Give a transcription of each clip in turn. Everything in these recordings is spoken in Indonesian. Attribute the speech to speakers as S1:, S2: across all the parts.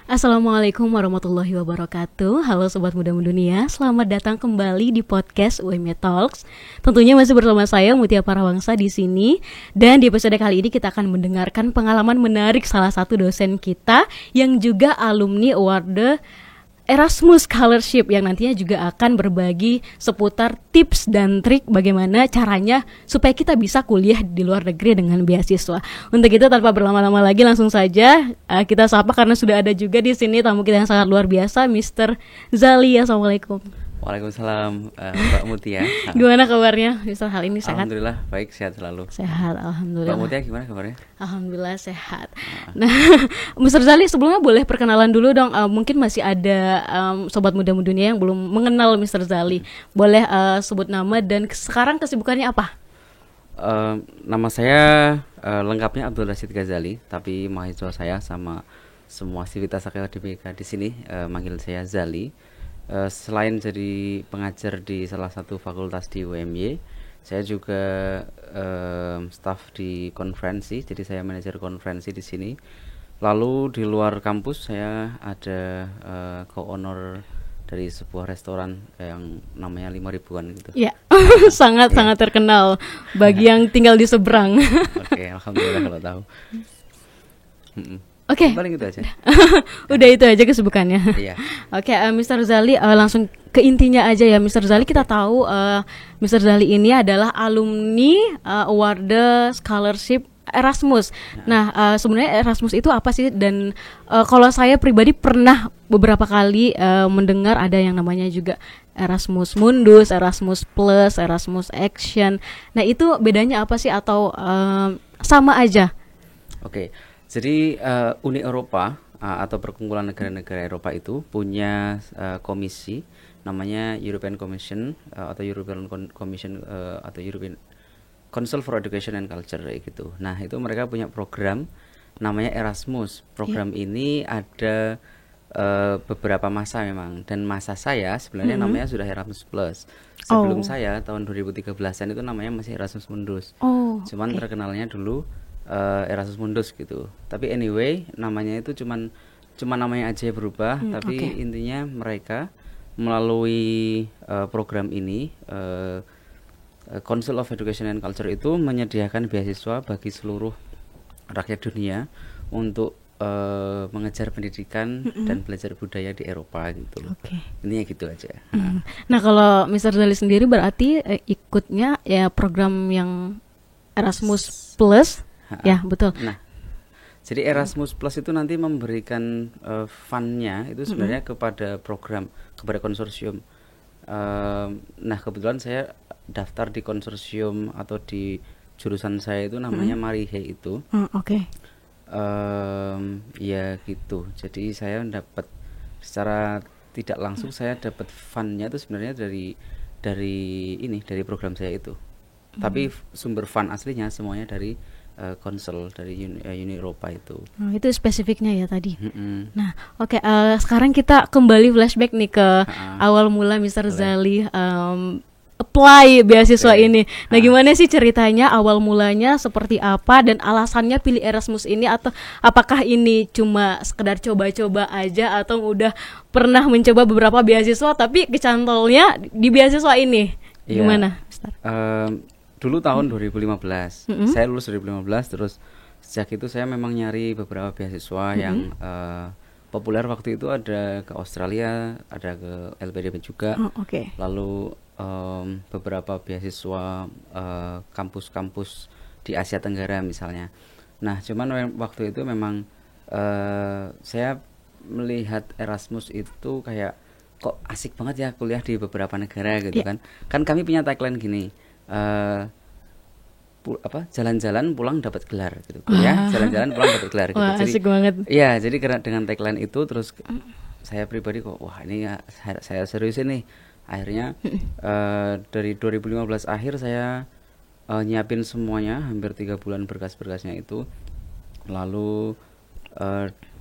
S1: Assalamualaikum warahmatullahi wabarakatuh. Halo Sobat Muda Mendunia, selamat datang kembali di podcast UMY Talks. Tentunya masih bersama saya Mutia Parawangsa di sini. Dan di episode kali ini kita akan mendengarkan pengalaman menarik salah satu dosen kita yang juga alumni award Erasmus Scholarship, yang nantinya juga akan berbagi seputar tips dan trik bagaimana caranya supaya kita bisa kuliah di luar negeri dengan beasiswa. Untuk itu tanpa berlama-lama lagi langsung saja kita sapa, karena sudah ada juga di sini tamu kita yang sangat luar biasa, Mr. Zali. Assalamualaikum.
S2: Waalaikumsalam, Mbak Mutia.
S1: Gimana kabarnya, Mr. Hal ini sehat?
S2: Alhamdulillah baik, sehat selalu.
S1: Sehat, alhamdulillah.
S2: Mbak Mutia gimana kabarnya?
S1: Alhamdulillah sehat. Nah, Mr. Zali, sebelumnya boleh perkenalan dulu dong. Mungkin masih ada Sobat Muda Mendunia yang belum mengenal Mr. Zali. Boleh sebut nama dan sekarang kesibukannya apa?
S2: Nama saya lengkapnya Abdul Rashid Ghazali, tapi mahasiswa saya sama semua aktivitas akademika di sini manggil saya Zali. Selain jadi pengajar di salah satu fakultas di UMY, saya juga staf di konferensi, jadi saya manajer konferensi di sini. Lalu di luar kampus saya ada co-owner dari sebuah restoran yang namanya 5.000-an gitu.
S1: Iya, sangat terkenal bagi yang tinggal di seberang.
S2: Oke, alhamdulillah kalau tahu.
S1: Oke.
S2: Paling itu aja.
S1: Udah itu aja kesibukannya.
S2: Iya.
S1: Oke, Mr. Zali, langsung ke intinya aja ya, Mr. Zali. Kita tahu Mr. Zali ini adalah alumni award scholarship Erasmus. Nah, sebenarnya Erasmus itu apa sih? Dan kalau saya pribadi pernah beberapa kali mendengar ada yang namanya juga Erasmus Mundus, Erasmus Plus, Erasmus Action. Nah, itu bedanya apa sih, atau sama aja?
S2: Oke. Jadi Uni Eropa atau perkumpulan negara-negara Eropa itu punya komisi namanya European Commission atau European Commission atau European Council for Education and Culture gitu. Nah, itu mereka punya program namanya Erasmus. Program ini ada beberapa masa memang, dan masa saya sebenarnya namanya sudah Erasmus Plus. Sebelum saya tahun 2013-an itu namanya masih Erasmus Mundus. Cuman terkenalnya dulu Erasmus Mundus gitu. Tapi anyway, namanya itu cuman namanya aja berubah, tapi intinya mereka melalui program ini Council of Education and Culture itu menyediakan beasiswa bagi seluruh rakyat dunia untuk mengejar pendidikan dan belajar budaya di Eropa gitu. Intinya gitu aja.
S1: Nah, kalau Mr. Zali sendiri berarti ikutnya ya program yang Erasmus Plus. Ya, betul.
S2: Nah, jadi Erasmus Plus itu nanti memberikan fund-nya itu sebenarnya kepada program, kepada konsorsium. Nah, kebetulan saya daftar di konsorsium atau di jurusan saya itu namanya Marihe itu. Ya gitu. Jadi saya dapat secara tidak langsung saya dapat fund-nya itu sebenarnya dari program saya itu. Tapi sumber fund aslinya semuanya dari Council dari Uni Eropa itu.
S1: Itu spesifiknya ya tadi. Nah, sekarang kita kembali flashback nih ke awal mula Mr. Zali apply beasiswa ini. Nah, gimana sih ceritanya, awal mulanya seperti apa, dan alasannya pilih Erasmus ini, atau apakah ini cuma sekedar coba-coba aja, atau udah pernah mencoba beberapa beasiswa tapi kecantolnya di beasiswa ini? Gimana, Mister?
S2: Dulu tahun 2015, saya lulus 2015, terus sejak itu saya memang nyari beberapa beasiswa yang populer waktu itu. Ada ke Australia, ada ke LPDP juga, lalu beberapa beasiswa kampus-kampus di Asia Tenggara misalnya. Nah, cuman waktu itu memang saya melihat Erasmus itu kayak kok asik banget ya kuliah di beberapa negara gitu kan. Kan kami punya tagline gini, jalan-jalan pulang dapat gelar gitu ya, jalan-jalan pulang dapat gelar gitu.
S1: Wah,
S2: jadi
S1: asik banget.
S2: Iya, jadi dengan tagline itu terus saya pribadi kok wah ini ya, saya serius ini. Akhirnya dari 2015 akhir saya nyiapin semuanya, hampir 3 bulan berkas-berkasnya itu. Lalu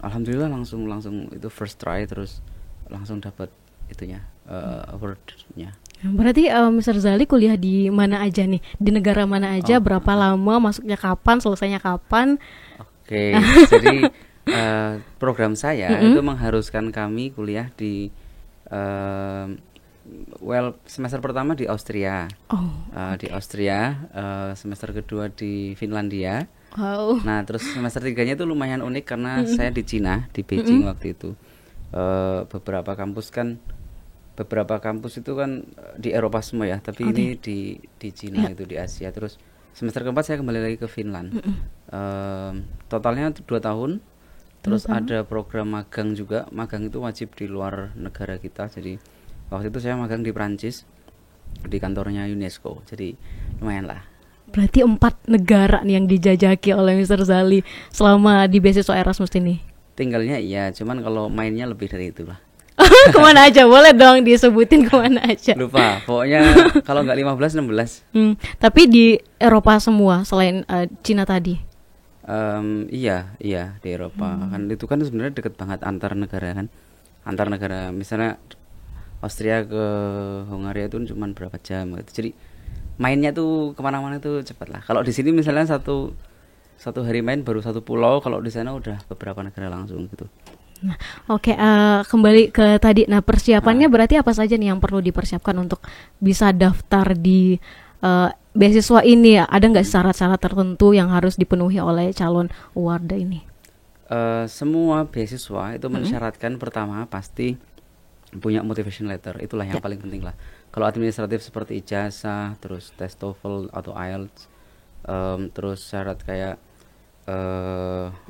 S2: alhamdulillah langsung itu first try, terus langsung dapat itunya awardnya.
S1: Berarti Mr. Zali kuliah di mana aja nih? Di negara mana aja? Berapa lama? Masuknya kapan? Selesainya kapan?
S2: Oke, jadi Program saya itu mengharuskan kami kuliah di semester pertama di Austria, di Austria, semester kedua di Finlandia.
S1: Wow.
S2: Nah, terus semester 3-nya itu lumayan unik karena saya di Cina, di Beijing waktu itu. Beberapa kampus itu kan di Eropa semua ya, tapi ini di Cina itu di Asia. Terus semester keempat saya kembali lagi ke Finland. Totalnya 2 tahun. Terus ada program magang juga. Magang itu wajib di luar negara kita. Jadi waktu itu saya magang di Prancis di kantornya UNESCO. Jadi lumayan lah.
S1: Berarti 4 negara nih yang dijajaki oleh Mr. Zali selama di beasiswa Erasmus ini.
S2: Tinggalnya iya, cuman kalau mainnya lebih dari itu lah.
S1: Kemana aja, boleh dong disebutin kemana aja.
S2: Lupa, pokoknya kalau nggak 15-16.
S1: Tapi di Eropa semua selain Cina tadi.
S2: Iya di Eropa kan itu kan sebenarnya deket banget antar negara, misalnya Austria ke Hungaria itu cuma berapa jam gitu. Jadi mainnya tuh kemana-mana tuh cepat lah. Kalau di sini misalnya satu hari main baru satu pulau, kalau di sana udah beberapa negara langsung gitu.
S1: Nah, oke, kembali ke tadi. Nah, persiapannya berarti apa saja nih yang perlu dipersiapkan untuk bisa daftar di beasiswa ini ya? Ada nggak syarat-syarat tertentu yang harus dipenuhi oleh calon warda ini?
S2: Semua beasiswa itu mensyaratkan pertama pasti punya motivation letter, itulah yang paling penting lah. Kalau administratif seperti ijazah, terus tes TOEFL atau IELTS, terus syarat kayak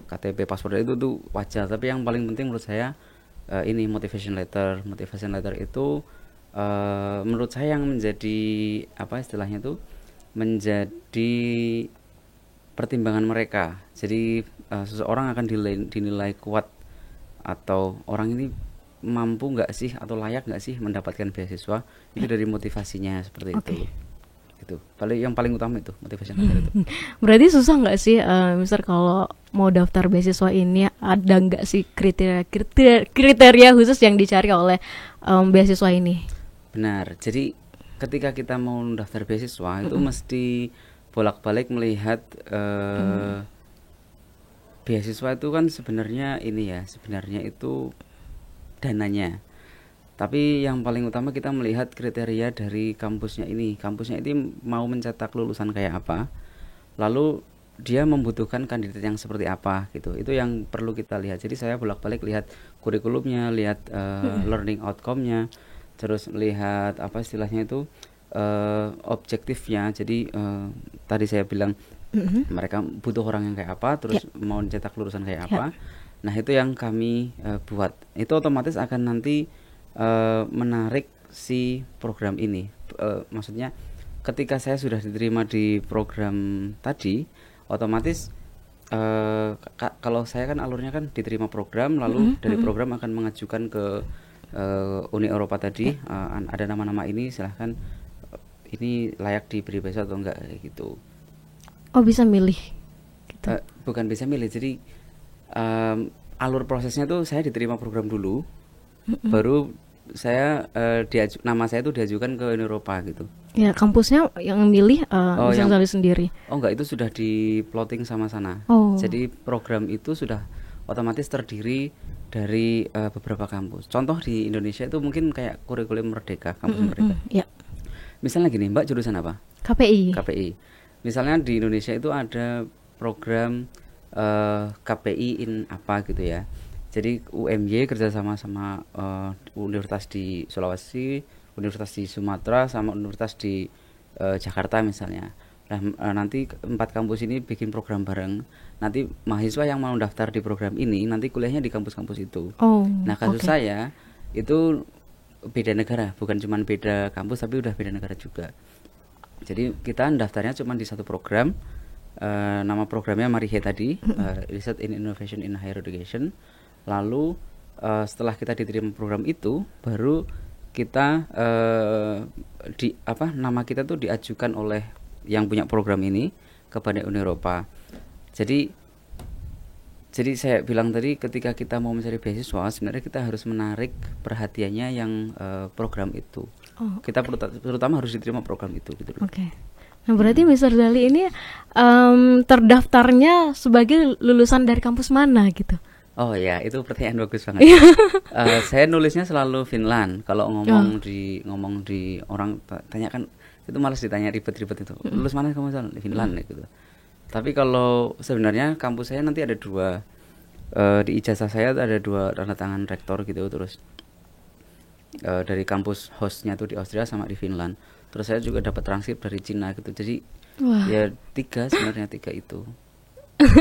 S2: KTP, paspor itu tuh wajar. Tapi yang paling penting menurut saya ini motivation letter. Motivation letter itu menurut saya yang menjadi apa istilahnya tuh menjadi pertimbangan mereka. Jadi seseorang akan dinilai kuat atau orang ini mampu nggak sih atau layak nggak sih mendapatkan beasiswa itu dari motivasinya seperti itu. Gitu. Yang paling utama itu motivasi letter itu.
S1: Berarti susah nggak sih, Mister, kalau mau daftar beasiswa ini ada nggak sih kriteria khusus yang dicari oleh beasiswa ini?
S2: Benar. Jadi ketika kita mau daftar beasiswa itu mesti bolak-balik melihat beasiswa itu kan sebenarnya itu dananya. Tapi yang paling utama kita melihat kriteria dari kampusnya ini. Kampusnya ini mau mencetak lulusan kayak apa, lalu dia membutuhkan kandidat yang seperti apa gitu. Itu yang perlu kita lihat. Jadi saya bolak-balik lihat kurikulumnya, lihat learning outcome-nya, terus lihat apa istilahnya itu objektifnya. Jadi tadi saya bilang mereka butuh orang yang kayak apa, terus mau mencetak lulusan kayak apa. Nah itu yang kami buat. Itu otomatis akan nanti menarik si program ini. Maksudnya ketika saya sudah diterima di program tadi, otomatis kalau saya kan alurnya kan diterima program, lalu dari program akan mengajukan ke Uni Eropa tadi, ada nama-nama ini, silahkan ini layak diberi beasiswa atau enggak gitu.
S1: Oh, bisa milih gitu.
S2: Bukan bisa milih, jadi alur prosesnya tuh saya diterima program dulu, baru saya nama saya tuh diajukan ke Uni Eropa gitu.
S1: Ya, kampusnya yang milih Mister Zali sendiri.
S2: Oh enggak, itu sudah di plotting sama sana. Jadi program itu sudah otomatis terdiri dari beberapa kampus. Contoh di Indonesia itu mungkin kayak kurikulum Merdeka, kampus Merdeka. Misalnya gini, Mbak jurusan apa?
S1: KPI.
S2: Misalnya di Indonesia itu ada program KPI in apa gitu ya. Jadi UMY kerjasama sama universitas di Sulawesi, universitas di Sumatera, sama universitas di Jakarta misalnya. Nah nanti 4 kampus ini bikin program bareng. Nanti mahasiswa yang mau daftar di program ini nanti kuliahnya di kampus-kampus itu. Nah kasus saya itu beda negara, bukan cuma beda kampus tapi udah beda negara juga. Jadi kita daftarnya cuma di satu program. Nama programnya Marihe tadi, Research in Innovation in Higher Education. Lalu setelah kita diterima program itu, baru kita nama kita tuh diajukan oleh yang punya program ini kepada Uni Eropa. Jadi saya bilang tadi, ketika kita mau mencari beasiswa, sebenarnya kita harus menarik perhatiannya yang program itu. Kita terutama harus diterima program itu gitu.
S1: Nah berarti Mister Zali ini terdaftarnya sebagai lulusan dari kampus mana gitu?
S2: Oh ya, itu pertanyaan bagus banget.
S1: Iya.
S2: Saya nulisnya selalu Finland. Kalau ngomong di orang tanya kan itu malas ditanya ribet-ribet itu. Lulus mana kamu di Finland gitu. Tapi kalau sebenarnya kampus saya nanti ada dua, di ijazah saya ada dua tanda tangan rektor gitu. Terus dari kampus hostnya tuh di Austria sama di Finland. Terus saya juga dapat transkrip dari Cina gitu. Jadi
S1: Wah.
S2: ya sebenarnya tiga itu.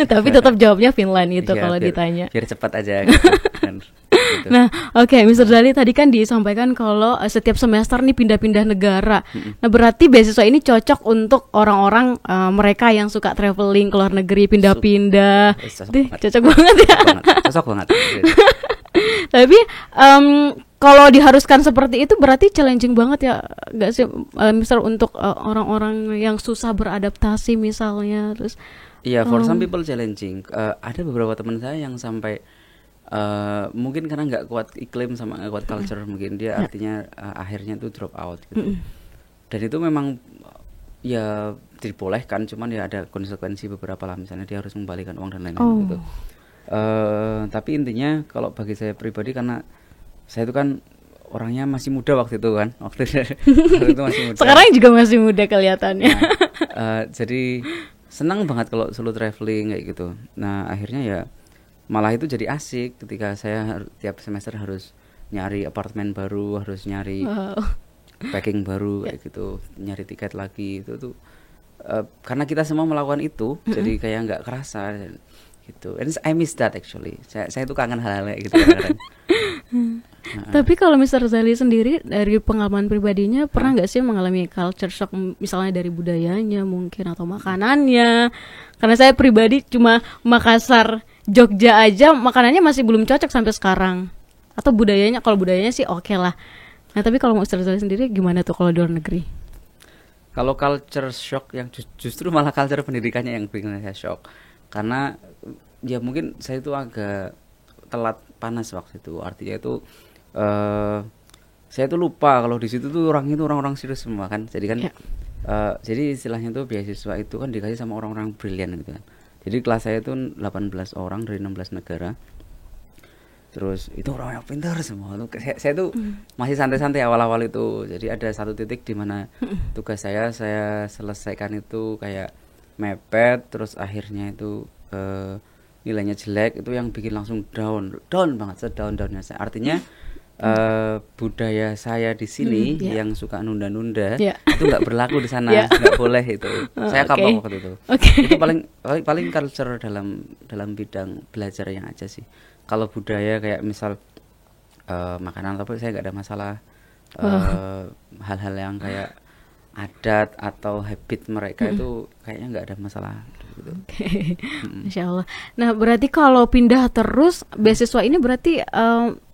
S1: Tapi tetap jawabnya Finland itu
S2: Iya,
S1: kalau ditanya.
S2: biar cepat aja gitu. Kan, gitu.
S1: Nah, oke, Mr. Zali tadi kan disampaikan kalau setiap semester nih pindah-pindah negara. Nah, berarti beasiswa ini cocok untuk orang-orang mereka yang suka traveling ke luar negeri, pindah-pindah. Cocok banget ya.
S2: Cocok banget.
S1: Tapi kalau diharuskan seperti itu berarti challenging banget ya, nggak sih, misal untuk orang-orang yang susah beradaptasi misalnya, terus.
S2: Iya, for some people challenging. Ada beberapa teman saya yang sampai mungkin karena nggak kuat iklim sama nggak kuat culture, mungkin dia artinya akhirnya tuh drop out gitu. Dan itu memang ya dibolehkan, cuman ya ada konsekuensi beberapa lah, misalnya dia harus mengembalikan uang dan lain-lain gitu. Tapi intinya kalau bagi saya pribadi, karena saya itu kan orangnya masih muda waktu itu kan, waktu itu masih muda.
S1: Sekarang juga masih muda kelihatannya.
S2: Nah, jadi senang banget kalau solo traveling kayak gitu. Nah akhirnya ya malah itu jadi asik ketika saya tiap semester harus nyari apartemen baru, harus nyari packing baru kayak gitu, nyari tiket lagi itu tuh karena kita semua melakukan itu, jadi kayak nggak kerasa gitu. And I miss that actually. Saya tuh kangen hal-hal kayak gitu kadang-kadang.
S1: Tapi kalau Mr. Zali sendiri dari pengalaman pribadinya pernah nggak sih mengalami culture shock, misalnya dari budayanya mungkin atau makanannya? Karena saya pribadi cuma Makassar, Jogja aja makanannya masih belum cocok sampai sekarang. Atau budayanya, kalau budayanya sih oke lah. Nah tapi kalau Mr. Zali sendiri gimana tuh kalau di luar negeri?
S2: Kalau culture shock yang justru malah culture pendidikannya yang bikin saya shock. Karena ya mungkin saya itu agak telat panas waktu itu. Artinya itu saya tuh lupa kalau di situ tuh orang-orang serius semua kan. Jadi kan jadi istilahnya tuh beasiswa itu kan dikasih sama orang-orang brilian gitu kan. Jadi kelas saya tuh 18 orang dari 16 negara. Terus itu orang yang pintar semua. Saya tuh masih santai-santai awal-awal itu. Jadi ada satu titik di mana tugas saya selesaikan itu kayak mepet, terus akhirnya itu nilainya jelek, itu yang bikin langsung down banget, sedown-downnya saya. Artinya budaya saya di sini yang suka nunda-nunda itu nggak berlaku di sana, nggak boleh itu. Saya kapok waktu itu. Itu paling culture dalam bidang belajarnya aja sih. Kalau budaya kayak misal makanan apa, saya nggak ada masalah. Hal-hal yang kayak adat atau habit mereka itu kayaknya nggak ada masalah gitu.
S1: Masya Allah. Nah berarti kalau pindah terus beasiswa ini berarti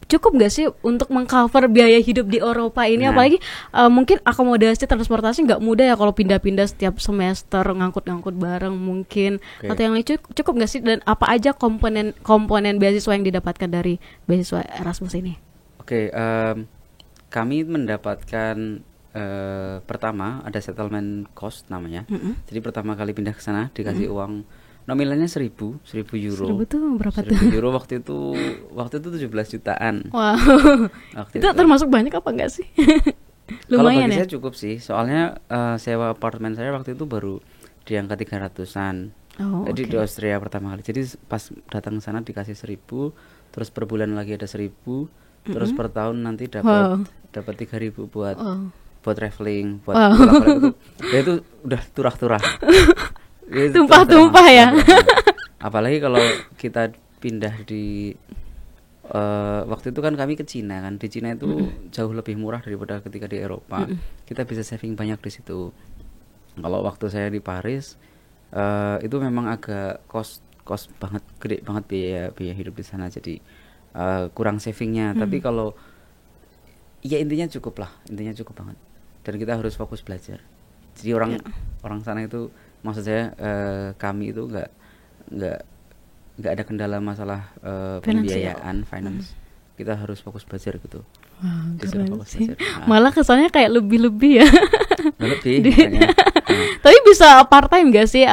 S1: cukup nggak sih untuk mengcover biaya hidup di Eropa ini? Apalagi mungkin akomodasi transportasi nggak mudah ya kalau pindah-pindah setiap semester, ngangkut-ngangkut bareng mungkin, atau yang lain, cukup nggak sih? Dan apa aja komponen beasiswa yang didapatkan dari beasiswa Erasmus ini?
S2: Kami mendapatkan pertama ada settlement cost namanya. Jadi pertama kali pindah ke sana dikasih uang nominalnya 1.000 euro.
S1: 1.000 tuh berapa
S2: 1.000
S1: tuh?
S2: euro waktu itu 17 jutaan.
S1: Wow.
S2: Waktu
S1: itu termasuk banyak apa enggak sih? Lumayan. Kalau
S2: bagi saya cukup sih. Soalnya sewa apartemen saya waktu itu baru di angka 300-an. Jadi di Austria pertama kali. Jadi pas datang ke sana dikasih 1.000, terus per bulan lagi ada 1.000, terus per tahun nanti dapat 3.000 buat traveling, buat bolak-balik itu. Ya itu udah turah-turah.
S1: Tumpah-tumpah ya.
S2: Apalagi kalau kita pindah di waktu itu kan kami ke Cina kan. Di Cina itu jauh lebih murah daripada ketika di Eropa. Kita bisa saving banyak di situ. Kalau waktu saya di Paris itu memang agak cost banget, gede banget biaya hidup di sana. Jadi kurang savingnya. Tapi kalau ya intinya cukup banget. Dan kita harus fokus belajar. Jadi orang sana itu, maksud saya kami itu nggak ada kendala masalah pembiayaan finance. Kita harus fokus belajar gitu.
S1: Malah kesannya kayak lebih ya.
S2: Lebih.
S1: Tapi bisa part time nggak sih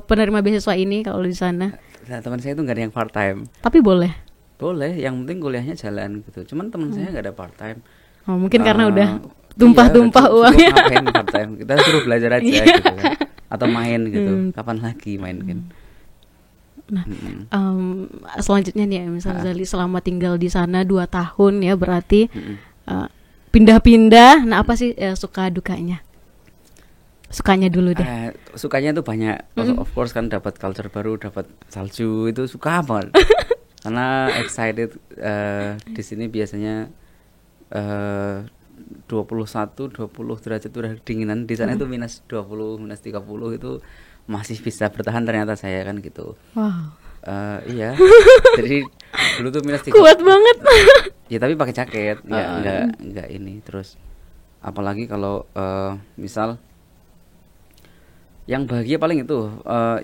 S1: penerima beasiswa ini kalau di sana?
S2: Nah, teman saya itu nggak ada yang part time.
S1: Tapi boleh.
S2: Boleh, yang penting kuliahnya jalan gitu. Cuman teman saya nggak ada part time.
S1: Oh, mungkin karena udah
S2: Iya,
S1: tumpah-tumpah
S2: cukup
S1: uangnya.
S2: ngapain part time? Kita suruh belajar aja
S1: Iya.
S2: gitu kan. Atau main gitu. Kapan lagi main kan?
S1: Nah, selanjutnya nih, misal Zali selama tinggal di sana 2 tahun ya, berarti pindah-pindah. Nah, apa sih suka dukanya? Sukanya dulu deh.
S2: Sukanya tuh banyak. Of course kan dapat culture baru, dapat salju, itu suka banget. Karena excited. Di sini biasanya 21, 20 derajat udah dinginan. Di sana itu minus 20, minus 30 itu masih bisa bertahan ternyata saya kan gitu.
S1: Wow.
S2: Iya. Jadi dulu tuh minus 30.
S1: Kuat banget.
S2: Ya tapi pakai jaket, enggak ini. Terus apalagi kalau misal yang bahagia paling itu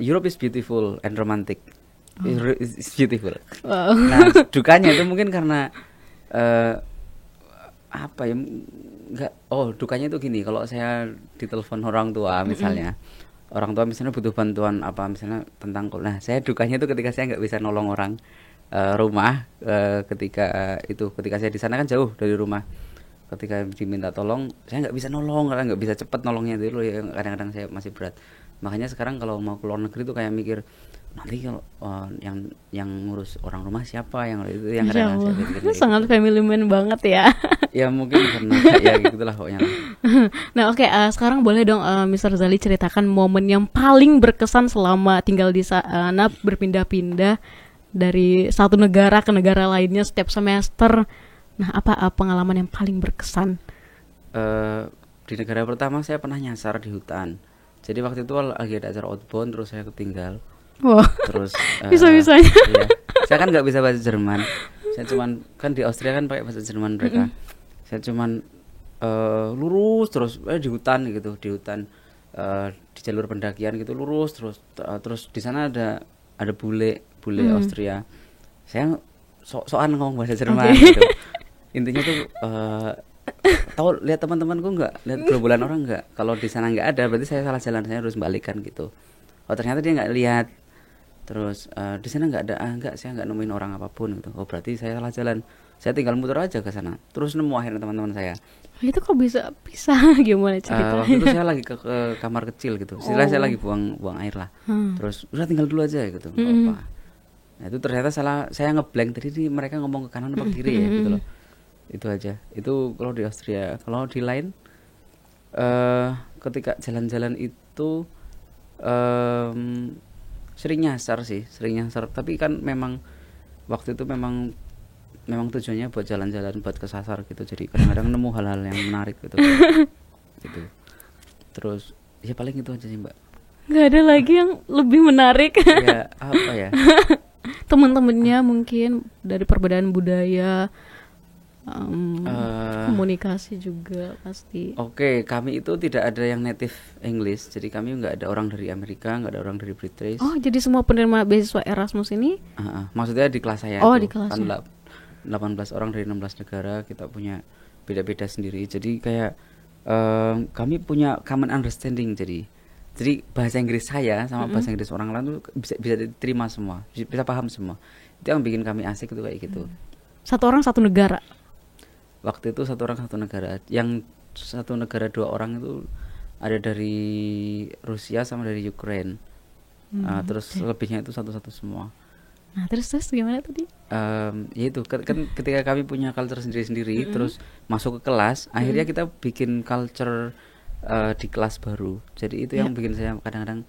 S2: Europe is beautiful and romantic. It's beautiful.
S1: Wow.
S2: Nah, dukanya itu mungkin karena apa ya? Enggak. Oh, dukanya itu gini, kalau saya ditelepon orang tua misalnya. Orang tua misalnya butuh bantuan apa misalnya tentang nah, saya dukanya itu ketika saya nggak bisa nolong orang rumah ketika saya di sana kan jauh dari rumah. Ketika diminta tolong, saya nggak bisa nolong, karena nggak bisa cepet nolongnya itu loh, yang kadang-kadang saya masih berat. Makanya sekarang kalau mau keluar negeri tuh kayak mikir nanti kalau yang ngurus orang rumah siapa, yang itu yang kadang-kadang saya pikir
S1: sangat
S2: gitu.
S1: family man banget ya.
S2: Ya mungkin karena ya gitulah pokoknya.
S1: Nah, oke, sekarang boleh dong Mr. Zali ceritakan momen yang paling berkesan selama tinggal di sana, berpindah-pindah dari satu negara ke negara lainnya setiap semester. Nah, apa pengalaman yang paling berkesan?
S2: Di negara pertama saya pernah nyasar di hutan. Jadi waktu itu lagi ada acara outbound, terus saya ketinggal.
S1: Wah,
S2: Terus
S1: bisa-bisanya.
S2: iya. Saya kan nggak bisa bahasa Jerman. Saya cuman kan di Austria kan pakai bahasa Jerman mereka. Saya cuman lurus terus di hutan gitu, di hutan di jalur pendakian gitu lurus terus di sana ada bule Austria. Saya sokan ngomong bahasa Jerman gitu. Intinya tuh tahu lihat teman-temanku nggak, lihat gerombolan orang nggak, kalau di sana nggak ada berarti saya salah jalan, saya harus balikan gitu. Oh ternyata dia nggak lihat. Terus di sana nggak ada, nggak, saya nggak nemuin orang apapun gitu. Oh berarti saya salah jalan, saya tinggal muter aja ke sana. Terus nemu akhirnya teman-teman saya.
S1: Itu kok bisa gimana ceritanya?
S2: Waktu itu saya lagi ke kamar kecil gitu, istilahnya saya lagi buang air lah. Terus udah tinggal dulu aja gitu, nggak apa. Nah itu ternyata saya ngeblank tadi nih, mereka ngomong ke kanan apa kiri ya gitu loh. Itu aja. Itu kalau di Austria. Kalau di lain ketika jalan-jalan itu sering nyasar, tapi kan memang waktu itu memang tujuannya buat jalan-jalan, buat kesasar gitu. Jadi kadang-kadang nemu hal-hal yang menarik gitu. Gitu. Terus ya paling itu aja sih, Mbak.
S1: Nggak ada lagi yang lebih menarik.
S2: Ya apa ya?
S1: Teman-temannya mungkin dari perbedaan budaya, komunikasi juga pasti.
S2: Oke, kami itu tidak ada yang native English, jadi kami nggak ada orang dari Amerika, nggak ada orang dari British.
S1: Oh, jadi semua penerima beasiswa Erasmus ini?
S2: Maksudnya di kelas saya
S1: Oh,
S2: itu
S1: di kelasnya.
S2: kan 18 orang dari 16 negara, kita punya beda-beda sendiri. Jadi kayak kami punya common understanding. Jadi bahasa Inggris saya sama bahasa Inggris orang lain tuh bisa diterima semua, bisa paham semua. Itu yang bikin kami asik itu kayak gitu.
S1: Satu orang satu negara.
S2: Waktu itu satu orang satu negara. Yang satu negara 2 orang itu ada dari Rusia sama dari Ukraine. Terus lebihnya itu satu-satu semua.
S1: Nah, terus gimana tadi?
S2: Ya itu kan ketika kami punya culture sendiri-sendiri, terus masuk ke kelas, akhirnya kita bikin culture di kelas baru. Jadi itu yang bikin saya kadang-kadang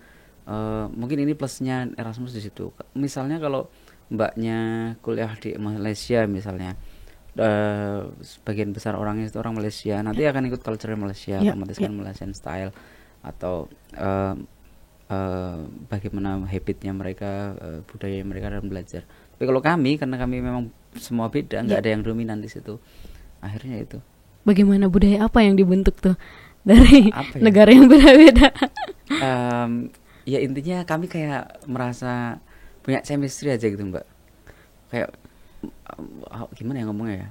S2: mungkin ini plusnya Erasmus di situ. Misalnya kalau mbaknya kuliah di Malaysia misalnya, sebagian besar orangnya itu orang Malaysia, nanti akan ikut culture Malaysia, otomatis kan Malaysian style atau bagaimana habitnya mereka, budaya mereka dalam belajar. Tapi kalau kami, karena kami memang semua beda, nggak ada yang dominan di situ. Akhirnya itu.
S1: Bagaimana budaya apa yang dibentuk tuh dari
S2: ya?
S1: Negara yang beda-beda?
S2: Ya intinya kami kayak merasa punya chemistry aja gitu, Mbak. Kayak gimana ya ngomongnya ya?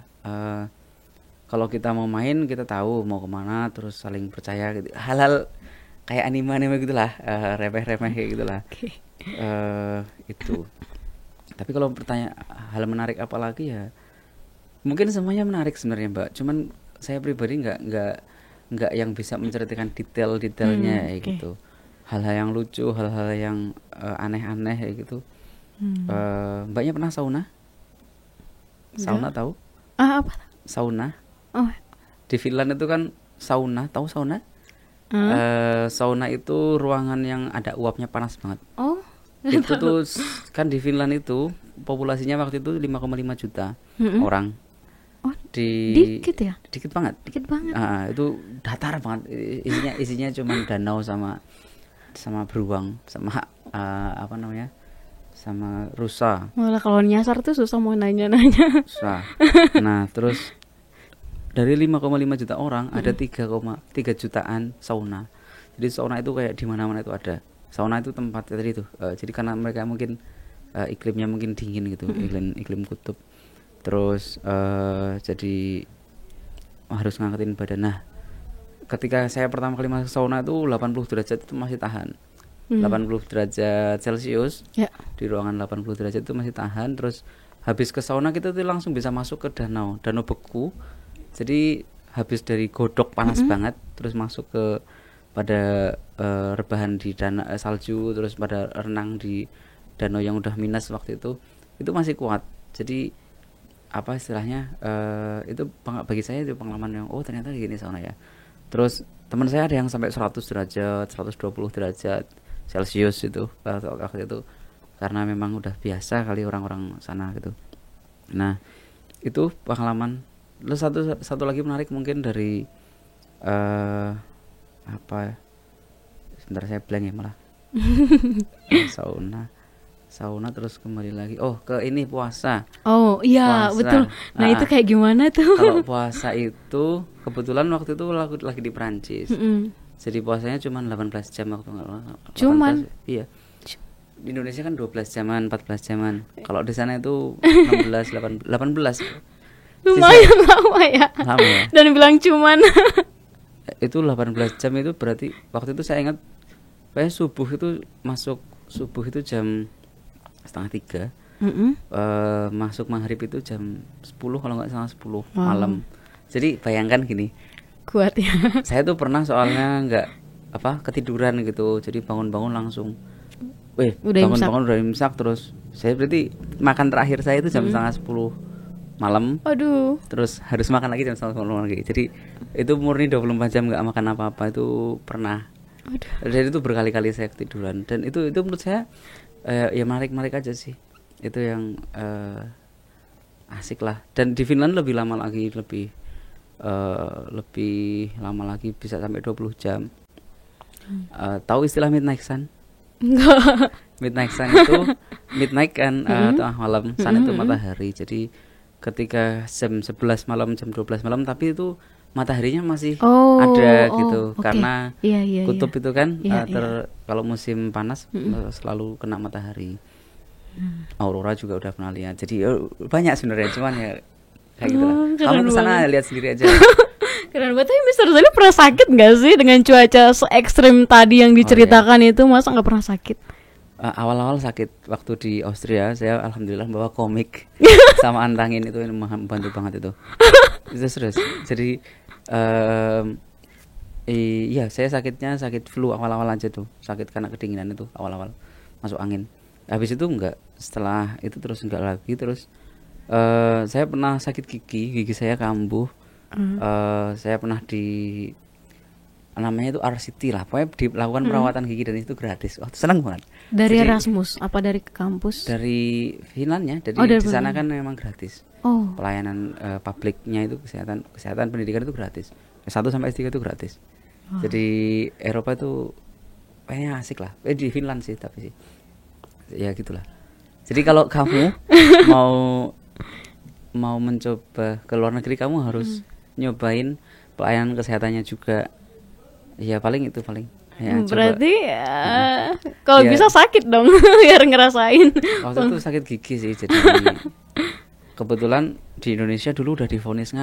S2: Kalau kita mau main, kita tahu mau kemana, terus saling percaya gitu. Hal-hal kayak anime gitulah, remeh-remeh kayak gitulah. Itu. Tapi kalau bertanya hal menarik apa lagi ya, mungkin semuanya menarik sebenarnya Mbak. Cuman saya pribadi nggak yang bisa menceritakan detail-detailnya kayak
S1: Oke.
S2: gitu. Hal-hal yang lucu, hal-hal yang aneh-aneh kayak gitu. Mbaknya pernah sauna? Sauna
S1: Enggak.
S2: tahu?
S1: Apa?
S2: Sauna.
S1: Oh.
S2: Di Finland itu kan sauna, tahu sauna?
S1: Hah?
S2: Sauna itu ruangan yang ada uapnya panas banget.
S1: Oh.
S2: Itu tuh kan di Finland itu populasinya waktu itu 5,5 juta
S1: Mm-mm.
S2: orang.
S1: Oh,
S2: Di
S1: dikit ya?
S2: dikit banget.
S1: Dikit banget.
S2: Itu datar banget. Isinya cuman danau sama beruang sama apa namanya? Sama rusa.
S1: Malah kalau nyasar tuh susah mau nanya-nanya.
S2: Rusa. Nah, terus dari 5,5 juta orang ada 3,3 jutaan sauna. Jadi sauna itu kayak di mana-mana itu ada. Sauna itu tempat tadi itu. Jadi karena mereka mungkin iklimnya mungkin dingin gitu, iklim kutub. Terus jadi harus ngangkatin badan. Nah, ketika saya pertama kali masuk sauna itu 80 derajat itu masih tahan. 80 derajat Celcius.
S1: Ya.
S2: Di ruangan 80 derajat itu masih tahan. Terus habis ke sauna kita tuh langsung bisa masuk ke danau beku. Jadi habis dari godok panas banget terus masuk ke pada rebahan di danau salju, terus pada renang di danau yang udah minus waktu itu masih kuat. Jadi apa istilahnya, itu bagi saya itu pengalaman yang ternyata gini sauna ya. Terus teman saya ada yang sampai 100 derajat 120 derajat Celcius itu waktu itu, karena memang udah biasa kali orang-orang sana gitu. Nah itu pengalaman. Lalu satu lagi menarik mungkin dari apa, sebentar saya blank ya malah. sauna terus kembali lagi ke ini puasa.
S1: Oh iya,
S2: Puasa.
S1: betul. Nah itu kayak gimana tuh?
S2: Kalau puasa itu kebetulan waktu itu lagi di Perancis. Jadi puasanya cuma 18 jam waktu nggak salah.
S1: Cuman?
S2: 18, iya. Di Indonesia kan 12 jaman, 14 jaman. Kalau di sana itu 16, 18.
S1: Lumayan lama ya.
S2: Lama ya.
S1: Dan bilang cuman.
S2: Itu 18 jam itu berarti waktu itu saya ingat kayak subuh itu jam 2:30. Masuk maghrib itu jam 10 kalau nggak salah 10 malam. Jadi bayangkan gini.
S1: Kuat ya.
S2: Saya tuh pernah soalnya nggak ketiduran gitu. Jadi bangun-bangun langsung bangun-bangun udah imsak. Terus saya berarti makan terakhir saya itu jam 9:30 malam.
S1: Aduh.
S2: Terus harus makan lagi jam 9:30 lagi. Jadi itu murni 24 jam nggak makan apa-apa, itu pernah. Jadi itu berkali-kali saya ketiduran. Dan itu menurut saya ya menarik aja sih. Itu yang asik lah. Dan di Finland lebih lama lagi, lebih lama lagi, bisa sampai 20 jam. Tahu istilah midnight sun?
S1: Enggak.
S2: Midnight sun itu midnight kan tengah malam, sun itu matahari. Jadi ketika jam 11 malam, jam 12 malam, tapi itu mataharinya masih ada gitu.
S1: Okay.
S2: Karena kutub itu kan kalau musim panas selalu kena matahari. Aurora juga udah pernah lihat. Jadi banyak sebenarnya, cuman ya kayak gitu lah. Kamu kesana lihat sendiri aja.
S1: Keren banget. Tapi Mr. Zali pernah sakit nggak sih dengan cuaca se ekstrim tadi yang diceritakan itu? Masa nggak pernah sakit?
S2: Awal-awal sakit waktu di Austria. Saya alhamdulillah bawa komik sama antangin, itu yang membantu banget itu. Itu serius. Jadi iya, saya sakit flu awal-awal aja tuh. Sakit karena kedinginan itu awal-awal masuk angin. Habis itu enggak, setelah itu terus enggak lagi. Terus saya pernah sakit gigi saya kambuh. Saya pernah namanya itu RCT lah, pokoknya dilakukan perawatan gigi dan itu gratis. Senang banget.
S1: Dari Erasmus apa dari kampus?
S2: Dari Finlandnya, di sana kan memang gratis. Pelayanan publiknya itu kesehatan pendidikan itu gratis. S1 sampai S3 itu gratis. Jadi Eropa itu kayaknya asik lah. Di Finland sih, tapi sih ya gitulah. Jadi kalau kamu mau mencoba ke luar negeri, kamu harus nyobain pelayanan kesehatannya juga. Ya paling ya,
S1: berarti kalau bisa sakit dong biar ngerasain.
S2: Waktu itu sakit gigi sih. Jadi kebetulan di Indonesia dulu udah divonis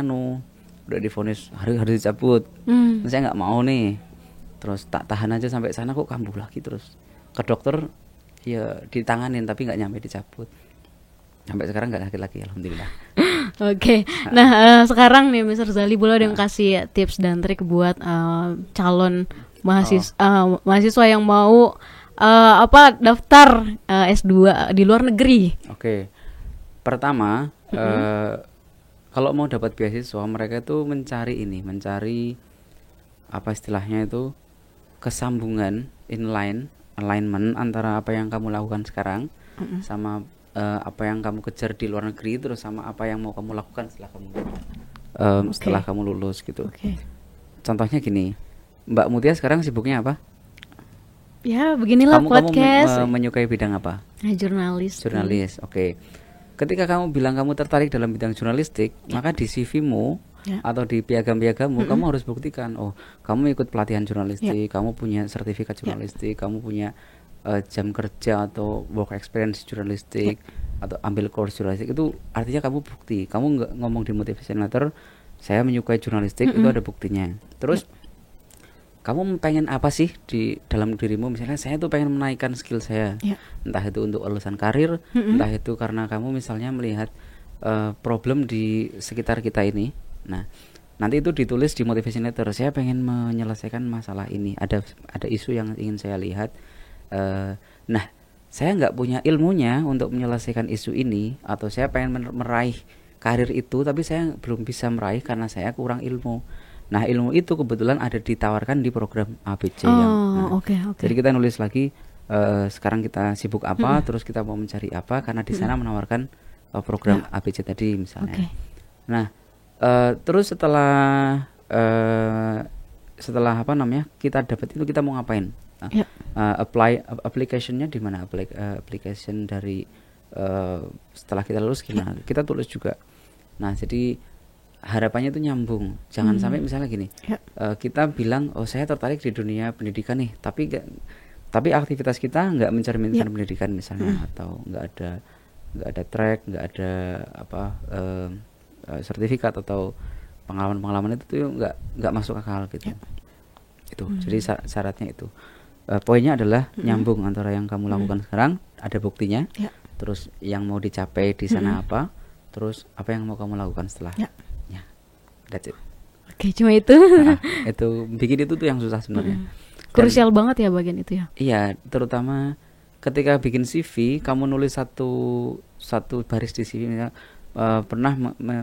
S2: harus dicabut. Saya nggak mau nih. Terus tak tahan aja sampai sana, kok kambuh lagi. Terus ke dokter ya ditanganin tapi nggak nyampe dicabut. Sampai sekarang nggak sakit lagi, alhamdulillah.
S1: Oke. Nah, sekarang nih Mr. Zali boleh dong kasih tips dan trik buat calon mahasiswa yang mau daftar S2 di luar negeri.
S2: Oke. Pertama, kalau mau dapat beasiswa, mereka itu mencari apa istilahnya itu, kesambungan, alignment antara apa yang kamu lakukan sekarang sama apa yang kamu kejar di luar negeri, terus sama apa yang mau kamu lakukan setelah kamu lulus gitu. Contohnya gini, Mbak Mutia sekarang sibuknya apa?
S1: Ya beginilah podcast.
S2: Kamu menyukai bidang apa?
S1: Jurnalis.
S2: Oke. Ketika kamu bilang kamu tertarik dalam bidang jurnalistik, maka di CV-mu atau di piagam-piagammu kamu harus buktikan, oh kamu ikut pelatihan jurnalistik, kamu punya sertifikat jurnalistik, kamu punya jam kerja atau work experience jurnalistik, atau ambil course jurnalistik. Itu artinya kamu bukti. Kamu nggak ngomong di motivation letter saya menyukai jurnalistik, itu ada buktinya. Terus kamu pengen apa sih di dalam dirimu? Misalnya saya tuh pengen menaikkan skill saya, entah itu untuk urusan karir, entah itu karena kamu misalnya melihat problem di sekitar kita ini. Nah, nanti itu ditulis di motivation letter, saya pengen menyelesaikan masalah ini, ada isu yang ingin saya lihat. Nah, saya nggak punya ilmunya untuk menyelesaikan isu ini, atau saya pengen meraih karir itu tapi saya belum bisa meraih karena saya kurang ilmu. Nah, ilmu itu kebetulan ada ditawarkan di program ABC Jadi kita nulis lagi sekarang kita sibuk apa, terus kita mau mencari apa, karena di sana menawarkan program ABC tadi misalnya. Nah, terus setelah apa namanya, kita dapat itu, kita mau ngapain? Application-nya di mana? Application dari setelah kita lulus gimana? Kita tulis juga. Nah, jadi harapannya itu nyambung. Jangan sampai misalnya gini, kita bilang oh saya tertarik di dunia pendidikan nih, tapi aktivitas kita nggak mencerminkan pendidikan misalnya, atau nggak ada track, nggak ada sertifikat atau pengalaman itu tuh nggak masuk akal gitu. Itu jadi syaratnya itu. Poinnya adalah nyambung antara yang kamu lakukan sekarang, ada buktinya, terus yang mau dicapai di sana apa, terus apa yang mau kamu lakukan setelahnya. That's it.
S1: Oke, cuma itu.
S2: Itu bikin itu tuh yang susah sebenarnya.
S1: Krusial banget ya bagian itu ya.
S2: Iya, terutama ketika bikin CV, kamu nulis satu baris di CV, misalnya pernah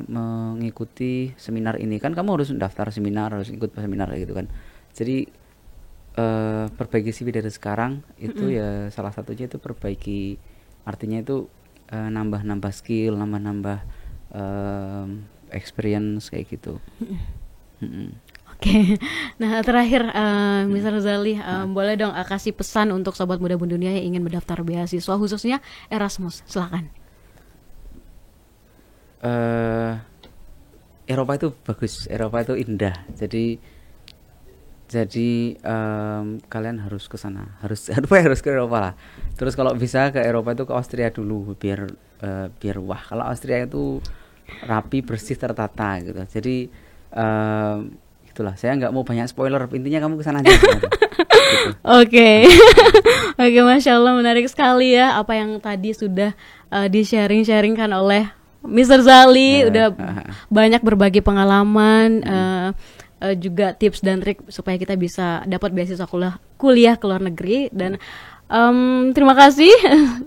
S2: mengikuti seminar ini, kan kamu harus daftar seminar, harus ikut seminar gitu kan. Jadi perbaiki CV dari sekarang itu ya salah satunya itu perbaiki, artinya itu nambah skill, nambah experience kayak gitu.
S1: Oke. Nah, terakhir Mr. Zali, boleh dong kasih pesan untuk sobat muda dunia yang ingin mendaftar beasiswa khususnya Erasmus, silakan.
S2: Eropa itu bagus, Eropa itu indah. Jadi kalian harus ke sana, harus ke Eropa lah. Terus kalau bisa ke Eropa itu ke Austria dulu, biar wah. Kalau Austria itu rapi, bersih, tertata gitu. Jadi itulah, saya nggak mau banyak spoiler, intinya kamu kesana aja. Gitu.
S1: Oke, Masya Allah, menarik sekali ya apa yang tadi sudah di-sharing-sharingkan oleh Mr. Zali. Udah banyak berbagi pengalaman, juga tips dan trik supaya kita bisa dapat beasiswa kuliah ke luar negeri. Dan terima kasih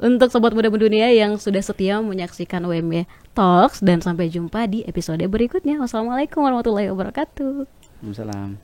S1: untuk sobat muda dunia yang sudah setia menyaksikan UMY Talks, dan sampai jumpa di episode berikutnya. Wassalamualaikum warahmatullahi wabarakatuh.
S2: Waalaikumsalam.